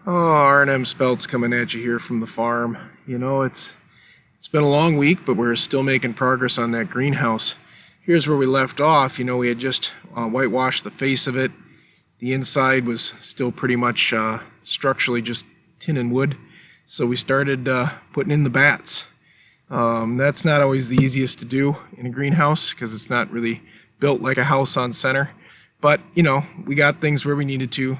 Oh, R&M Spelt's coming at you here from the farm. You know, it's been a long week, but we're still making progress on that greenhouse. Here's where we left off. You know, we had just whitewashed the face of it. The inside was still pretty much structurally just tin and wood. So we started putting in the bats. That's not always the easiest to do in a greenhouse because it's not really built like a house on center. But, you know, we got things where we needed to.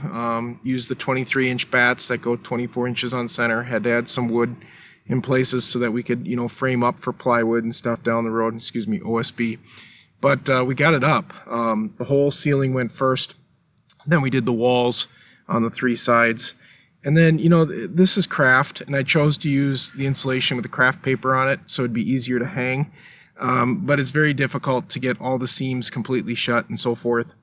Use the 23-inch bats that go 24 inches on center. Had to add some wood in places so that we could, you know, frame up for plywood and stuff down the road. Excuse me, OSB. But we got it up. The whole ceiling went first. Then we did the walls on the three sides. And then, you know, this is craft, and I chose to use the insulation with the craft paper on it so it'd be easier to hang. But it's very difficult to get all the seams completely shut and so forth.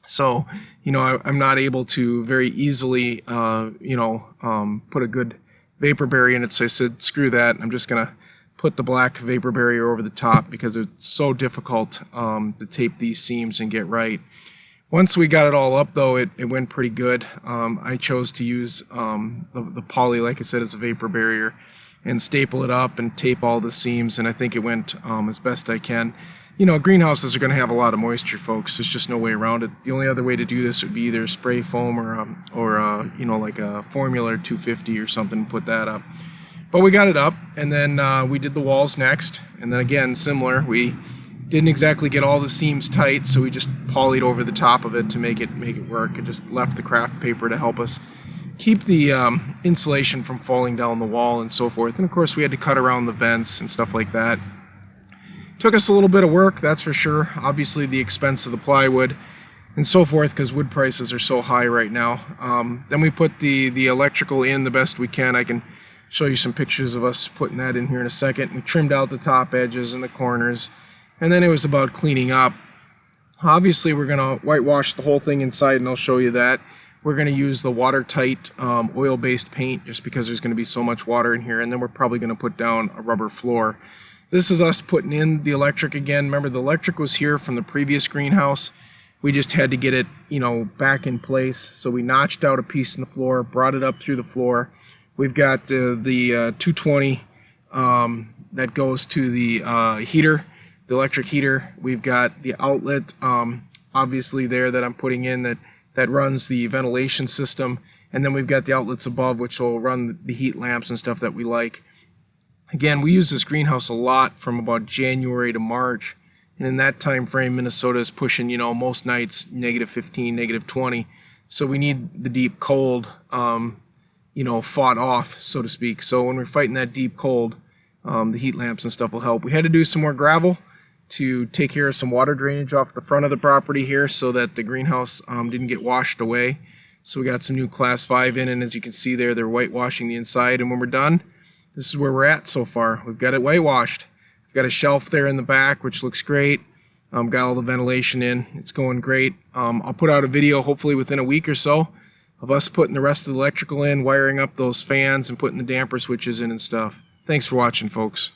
So, you know, I'm not able to very easily, put a good vapor barrier in it. So I said, screw that. I'm just going to put the black vapor barrier over the top because it's so difficult to tape these seams and get right. Once we got it all up, though, it went pretty good. I chose to use the poly, like I said, as a vapor barrier and staple it up and tape all the seams. And I think it went as best I can. You know, greenhouses are going to have a lot of moisture, folks. There's just no way around it. The only other way to do this would be either spray foam or like a Formula 250 or something, put that up. But we got it up, and then we did the walls next. And then again, similar. We didn't exactly get all the seams tight, so we just polyed over the top of it to make it work. And just left the craft paper to help us keep the insulation from falling down the wall and so forth. And of course, we had to cut around the vents and stuff like that. Took us a little bit of work, that's for sure. Obviously the expense of the plywood and so forth because wood prices are so high right now. Then we put the electrical in the best we can. I can show you some pictures of us putting that in here in a second. We trimmed out the top edges and the corners, and then it was about cleaning up. Obviously we're going to whitewash the whole thing inside, and I'll show you that. We're going to use the watertight oil-based paint just because there's going to be so much water in here, and then we're probably going to put down a rubber floor. This is us putting in the electric again. Remember, the electric was here from the previous greenhouse. We just had to get it, you know, back in place. So we notched out a piece in the floor, brought it up through the floor. We've got the 220 that goes to the heater, the electric heater. We've got the outlet, obviously there that I'm putting in that runs the ventilation system. And then we've got the outlets above, which will run the heat lamps and stuff that we like. Again, we use this greenhouse a lot from about January to March, and in that time frame, Minnesota is pushing, you know, most nights -15, -20. So we need the deep cold, fought off, so to speak. So when we're fighting that deep cold, the heat lamps and stuff will help. We had to do some more gravel to take care of some water drainage off the front of the property here, so that the greenhouse didn't get washed away. So we got some new Class 5 in, and as you can see there, they're whitewashing the inside. And when we're done, this is where we're at so far. We've got it whitewashed. We've got a shelf there in the back, which looks great. Got all the ventilation in. It's going great. I'll put out a video hopefully within a week or so of us putting the rest of the electrical in, wiring up those fans, and putting the damper switches in and stuff. Thanks for watching, folks.